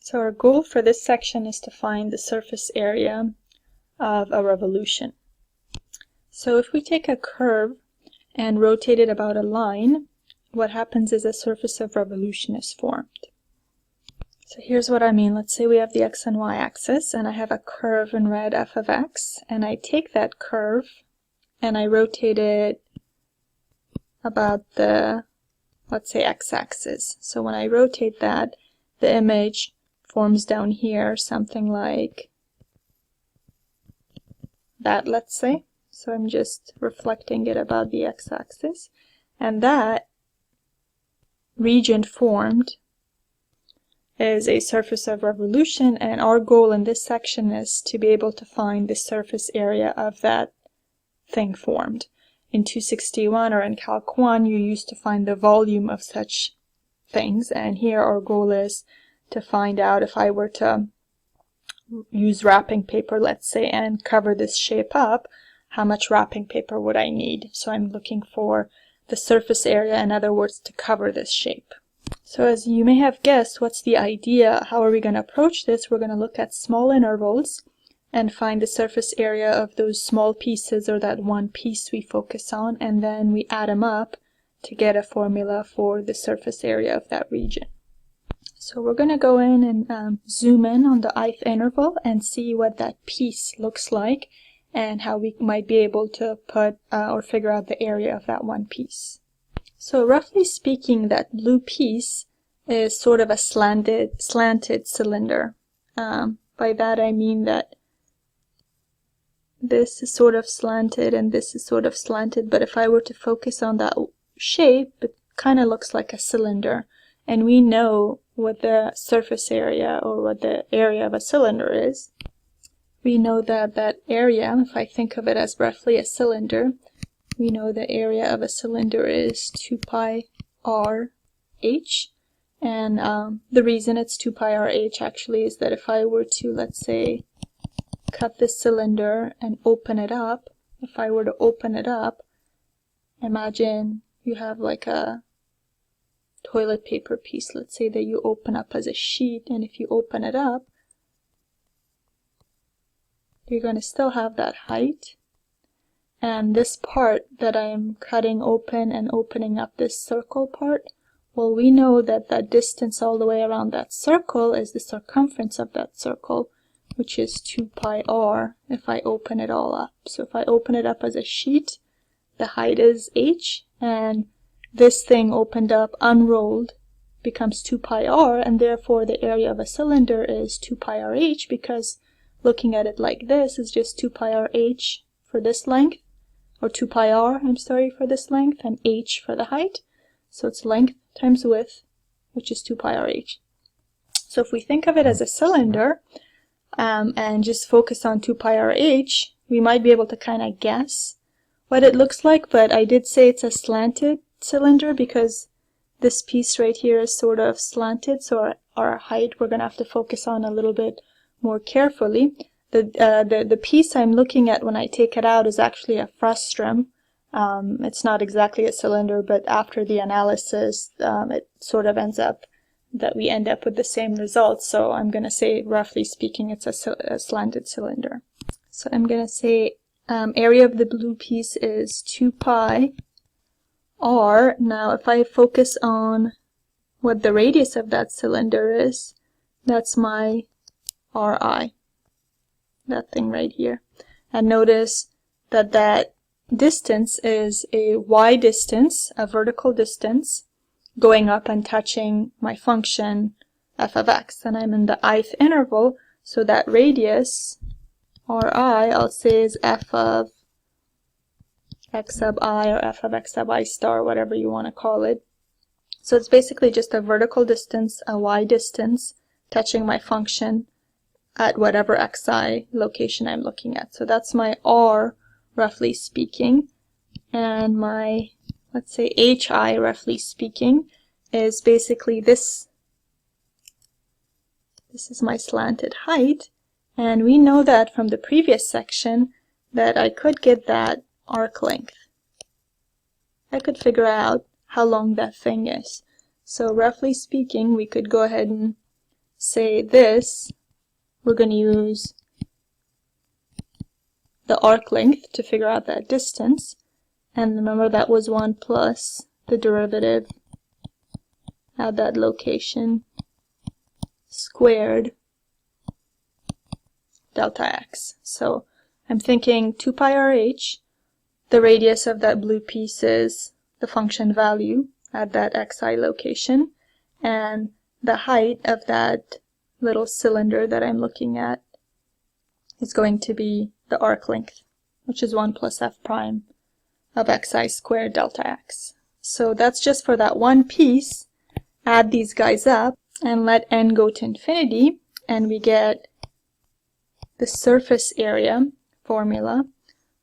So our goal for this section is to find the surface area of a revolution. So if we take a curve and rotate it about a line, what happens is a surface of revolution is formed. So here's what I mean. Let's say we have the x and y axis, and I have a curve in red, f of x, and I take that curve and I rotate it about the, let's say, x-axis. So when I rotate that, the image forms down here something like that, let's say. So I'm just reflecting it about the x-axis, and that region formed is a surface of revolution, and our goal in this section is to be able to find the surface area of that thing formed. In 261 or in Calc 1, you used to find the volume of such things, and here our goal is to find out if I were to use wrapping paper, let's say, and cover this shape up, how much wrapping paper would I need? So I'm looking for the surface area, in other words, to cover this shape. So as you may have guessed, what's the idea? How are we going to approach this? We're going to look at small intervals and find the surface area of those small pieces, or that one piece we focus on, and then we add them up to get a formula for the surface area of that region. So we're going to go in and zoom in on the ith interval and see what that piece looks like and how we might be able to put or figure out the area of that one piece. So roughly speaking, that blue piece is sort of a slanted cylinder. By that I mean that this is sort of slanted and this is sort of slanted, but if I were to focus on that shape, it kind of looks like a cylinder. And we know what the surface area, or what the area of a cylinder is. We know that that area, if I think of it as roughly a cylinder, we know the area of a cylinder is 2 pi r h. And the reason it's 2 pi r h actually is that if I were to, let's say, cut this cylinder and open it up, if I were to open it up, imagine you have like a toilet paper piece, let's say, that you open up as a sheet, and if you open it up, you're going to still have that height. And this part that I'm cutting open and opening up, this circle part, well, we know that that distance all the way around that circle is the circumference of that circle, which is 2 pi r if I open it all up. So if I open it up as a sheet, the height is h, and this thing opened up, unrolled, becomes 2 pi r, and therefore the area of a cylinder is 2 pi r h, because looking at it like this is just 2 pi r h for this length, or 2 pi r, I'm sorry, for this length, and h for the height. So it's length times width, which is 2 pi r h. So if we think of it as a cylinder, and just focus on 2 pi r h, we might be able to kind of guess what it looks like, but I did say it's a slanted cylinder because this piece right here is sort of slanted, so our height we're going to have to focus on a little bit more carefully. The piece I'm looking at when I take it out is actually a frustrum. It's not exactly a cylinder, but after the analysis it sort of ends up that we end up with the same results. So I'm going to say, roughly speaking, it's a slanted cylinder. So I'm going to say area of the blue piece is 2 pi r. Now if I focus on what the radius of that cylinder is, that's my ri, that thing right here. And notice that that distance is a y distance, a vertical distance, going up and touching my function f of x, and I'm in the ith interval, so that radius ri, I'll say, is f of x sub I, or f of x sub I star, whatever you want to call it. So it's basically just a vertical distance, a y distance, touching my function at whatever xi location I'm looking at. So that's my r, roughly speaking, and my, let's say, hi, roughly speaking, is basically this. This is my slanted height, and we know that from the previous section that I could get that arc length. I could figure out how long that thing is. So roughly speaking, we could go ahead and say this, we're going to use the arc length to figure out that distance. And remember that was 1 plus the derivative at that location squared delta x. So I'm thinking 2 pi rh, the radius of that blue piece is the function value at that xi location, and the height of that little cylinder that I'm looking at is going to be the arc length, which is 1 plus f prime of xi squared delta x. So that's just for that one piece. Add these guys up and let n go to infinity, and we get the surface area formula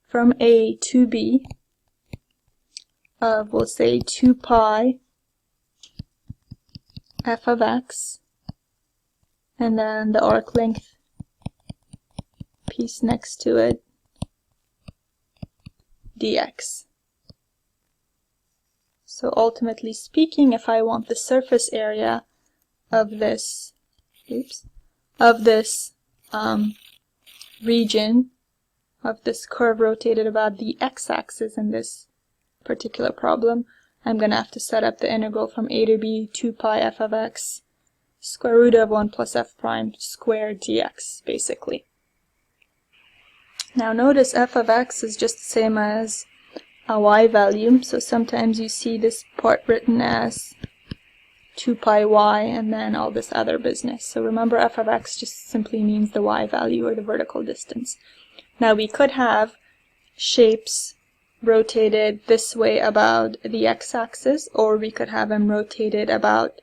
from A to B of, we'll say, 2 pi f of x, and then the arc length piece next to it, dx. So ultimately speaking, if I want the surface area of this, region of this curve rotated about the x-axis in this particular problem, I'm going to have to set up the integral from a to b 2 pi f of x square root of 1 plus f prime squared dx, basically. Now notice f of x is just the same as a y value, so sometimes you see this part written as 2 pi y and then all this other business. So remember, f of x just simply means the y value or the vertical distance. Now we could have shapes rotated this way about the x-axis, or we could have them rotated about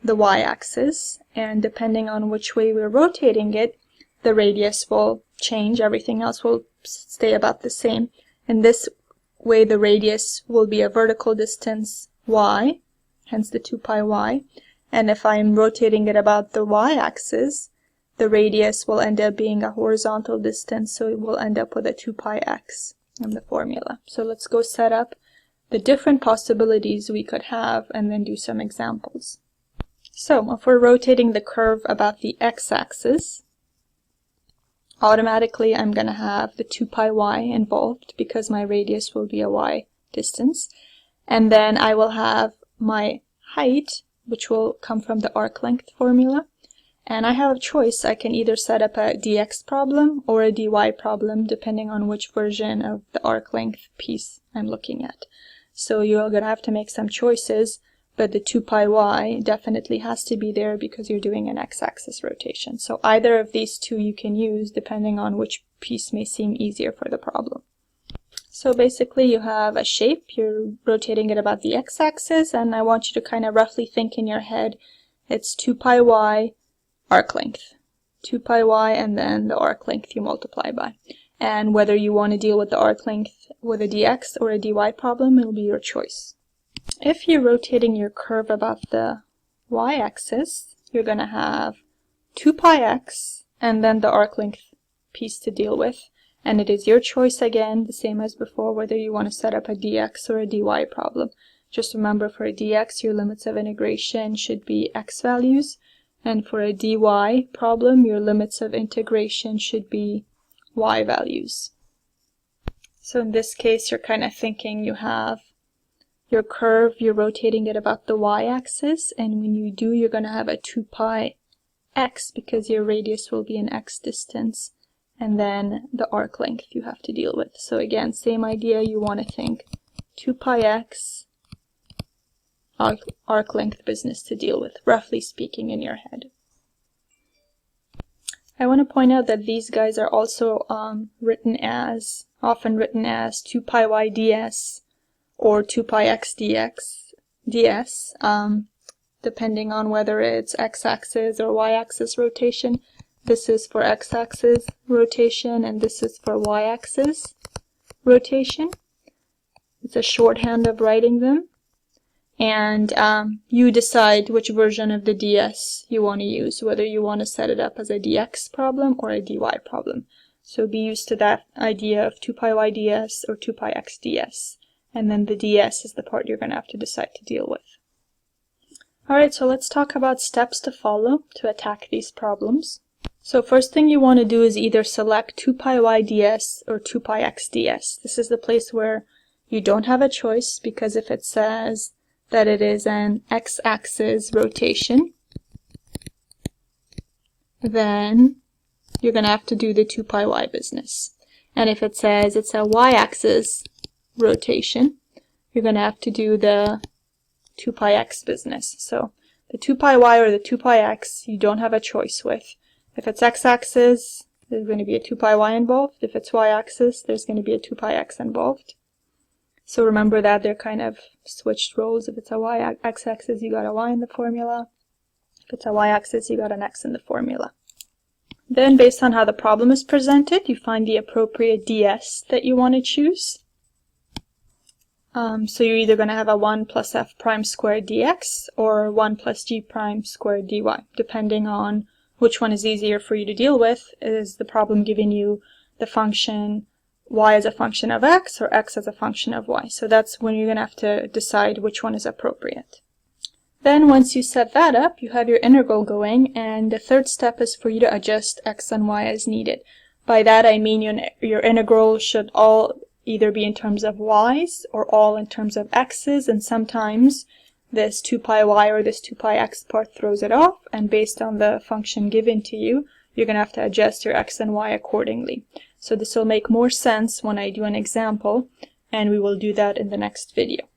the y-axis, and depending on which way we're rotating it, the radius will change, everything else will stay about the same. In this way, the radius will be a vertical distance y, hence the 2 pi y, and if I'm rotating it about the y-axis, the radius will end up being a horizontal distance, so it will end up with a 2 pi x in the formula. So let's go set up the different possibilities we could have and then do some examples. So if we're rotating the curve about the x-axis, automatically I'm going to have the 2 pi y involved because my radius will be a y distance, and then I will have my height, which will come from the arc length formula, and I have a choice. I can either set up a dx problem or a dy problem depending on which version of the arc length piece I'm looking at. So you're going to have to make some choices, but the 2 pi y definitely has to be there because you're doing an x-axis rotation. So either of these two you can use depending on which piece may seem easier for the problem. So basically you have a shape, you're rotating it about the x-axis, and I want you to kind of roughly think in your head, it's 2 pi y arc length. 2 pi y and then the arc length you multiply by. And whether you want to deal with the arc length with a dx or a dy problem, it'll be your choice. If you're rotating your curve about the y-axis, you're going to have 2 pi x and then the arc length piece to deal with. And it is your choice again, the same as before, whether you want to set up a dx or a dy problem. Just remember, for a dx, your limits of integration should be x values, and for a dy problem, your limits of integration should be y values. So in this case, you're kind of thinking you have your curve, you're rotating it about the y-axis, and when you do, you're going to have a 2 pi x because your radius will be an x distance, and then the arc length you have to deal with. So again, same idea, you want to think 2 pi x arc length business to deal with, roughly speaking, in your head. I want to point out that these guys are also often written as 2 pi y ds or 2 pi x ds, depending on whether it's x-axis or y-axis rotation. This is for x-axis rotation, and this is for y-axis rotation. It's a shorthand of writing them. And you decide which version of the ds you want to use, whether you want to set it up as a dx problem or a dy problem. So be used to that idea of 2 pi y ds or 2 pi x ds. And then the ds is the part you're going to have to decide to deal with. Alright, so let's talk about steps to follow to attack these problems. So first thing you want to do is either select 2 pi y ds or 2 pi x ds. This is the place where you don't have a choice, because if it says that it is an x-axis rotation, then you're going to have to do the 2 pi y business. And if it says it's a y-axis rotation, you're going to have to do the 2 pi x business. So the 2 pi y or the 2 pi x, you don't have a choice with. If it's x-axis, there's going to be a 2 pi y involved. If it's y-axis, there's going to be a 2 pi x involved. So remember that they're kind of switched roles. If it's a x-axis, you got a y in the formula. If it's a y-axis, you got an x in the formula. Then, based on how the problem is presented, you find the appropriate ds that you want to choose. So you're either going to have a 1 plus f prime squared dx or 1 plus g prime squared dy, depending on which one is easier for you to deal with. Is the problem giving you the function y as a function of x or x as a function of y? So that's when you're going to have to decide which one is appropriate. Then once you set that up, you have your integral going, and the third step is for you to adjust x and y as needed. By that I mean your integral should all either be in terms of y's or all in terms of x's, and sometimes this 2 pi y or this 2 pi x part throws it off, and based on the function given to you, you're going to have to adjust your x and y accordingly. So this will make more sense when I do an example, and we will do that in the next video.